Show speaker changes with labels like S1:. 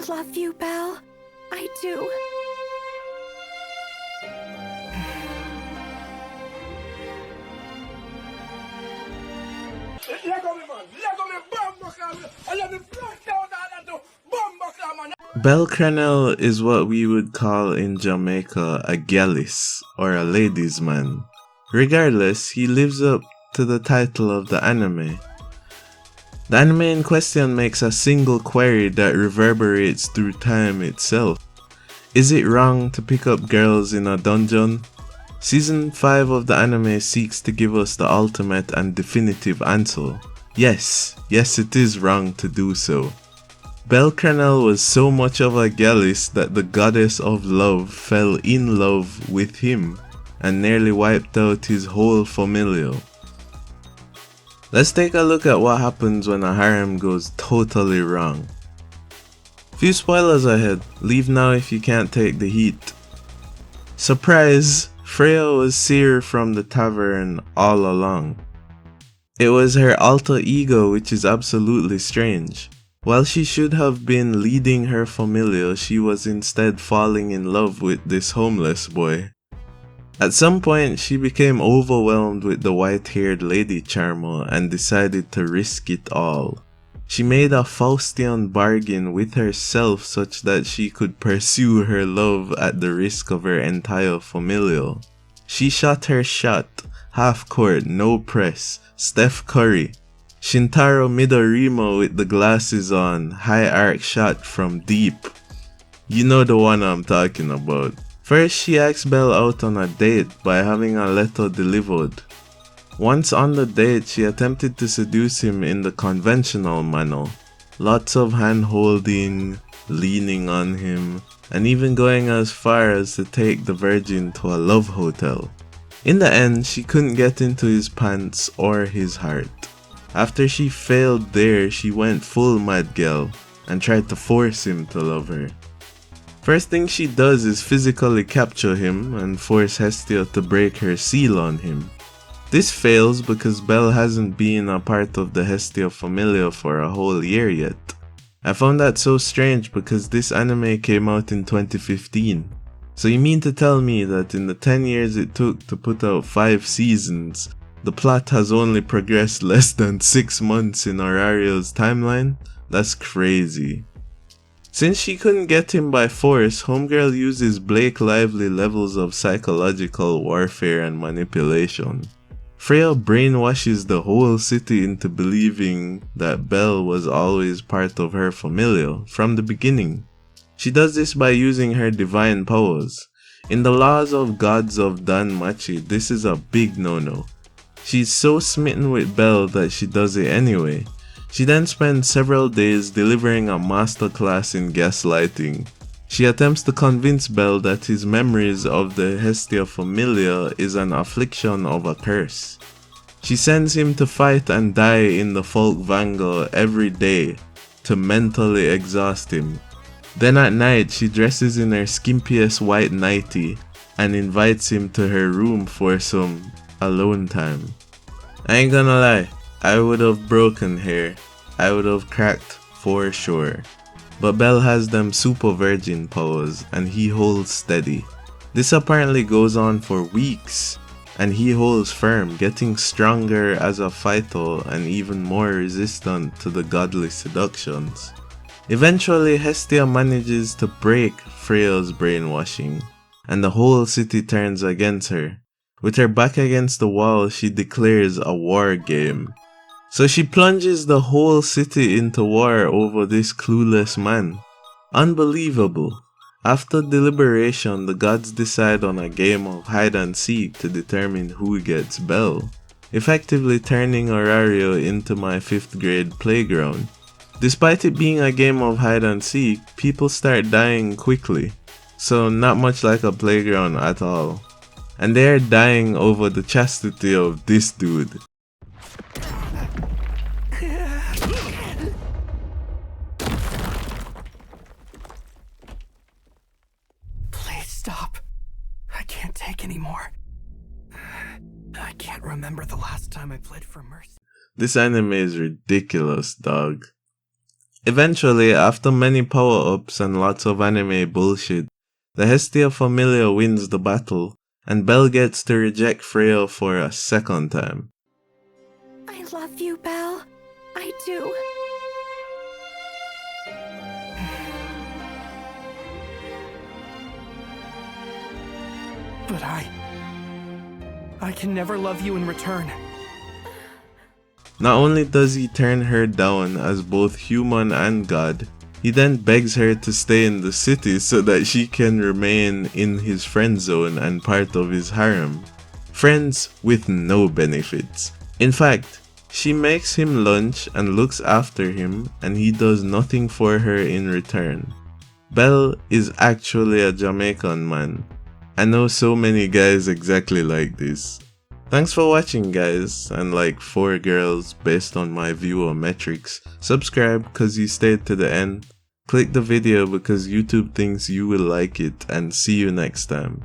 S1: love you, Belle. I do.
S2: Belle Cranell is what we would call in Jamaica a gyalist, or a ladies' man. Regardless, he lives up to the title of the anime. The anime in question makes a single query that reverberates through time itself. Is it wrong to pick up girls in a dungeon? Season 5 of the anime seeks to give us the ultimate and definitive answer. Yes, it is wrong to do so. Belle Cranell was so much of a gyalist that the goddess of love fell in love with him and nearly wiped out his whole familial. Let's take a look at what happens when a harem goes totally wrong. Few spoilers ahead, leave now if you can't take the heat. Surprise! Freya was Seer from the tavern all along. It was her alter ego, which is absolutely strange. While she should have been leading her familial, she was instead falling in love with this homeless boy. At some point, she became overwhelmed with the white-haired lady charmer and decided to risk it all. She made a Faustian bargain with herself such that she could pursue her love at the risk of her entire familial. She shot her shot, half court, no press, Steph Curry. Shintaro Midorima with the glasses on, high arc shot from deep. You know the one I'm talking about. First, she asked Belle out on a date by having a letter delivered. Once on the date, she attempted to seduce him in the conventional manner. Lots of hand holding, leaning on him, and even going as far as to take the virgin to a love hotel. In the end, she couldn't get into his pants or his heart. After she failed there, she went full mad girl and tried to force him to love her. First thing she does is physically capture him and force Hestia to break her seal on him. This fails because Belle hasn't been a part of the Hestia familia for a whole year yet. I found that so strange because this anime came out in 2015. So you mean to tell me that in the 10 years it took to put out 5 seasons, the plot has only progressed less than 6 months in Aurario's timeline? That's crazy. Since she couldn't get him by force, Homegirl uses Blake Lively levels of psychological warfare and manipulation. Freya brainwashes the whole city into believing that Belle was always part of her familia from the beginning. She does this by using her divine powers. In the laws of gods of Danmachi, this is a big no-no. She's so smitten with Belle that she does it anyway. She then spends several days delivering a masterclass in gaslighting. She attempts to convince Belle that his memories of the Hestia Familia is an affliction of a curse. She sends him to fight and die in the Folk Vanguard every day to mentally exhaust him. Then at night, she dresses in her skimpiest white nightie and invites him to her room for some alone time. I ain't gonna lie, I would have broken here. I would have cracked for sure. But Belle has them super virgin powers and he holds steady. This apparently goes on for weeks and he holds firm, getting stronger as a fighter and even more resistant to the godly seductions. Eventually, Hestia manages to break Freya's brainwashing and the whole city turns against her. With her back against the wall, she declares a war game. So she plunges the whole city into war over this clueless man. Unbelievable. After deliberation, the gods decide on a game of hide and seek to determine who gets Belle, effectively turning Aurario into my 5th grade playground. Despite it being a game of hide and seek, people start dying quickly, so not much like a playground at all. And they're dying over the chastity of this dude.
S3: Please stop. I can't take anymore. I can't remember the last time I played for mercy.
S2: This anime is ridiculous, dog. Eventually, after many power-ups and lots of anime bullshit, the Hestia Familia wins the battle, and Belle gets to reject Freya for a second time.
S1: I love you, Belle. I do.
S3: But I can never love you in return.
S2: Not only does he turn her down as both human and god, he then begs her to stay in the city so that she can remain in his friend zone and part of his harem. Friends with no benefits. In fact, she makes him lunch and looks after him, and he does nothing for her in return. Belle is actually a Jamaican man. I know so many guys exactly like this. Thanks for watching, guys, and like 4 girls based on my viewer metrics. Subscribe because you stayed to the end. Click the video because YouTube thinks you will like it, and see you next time.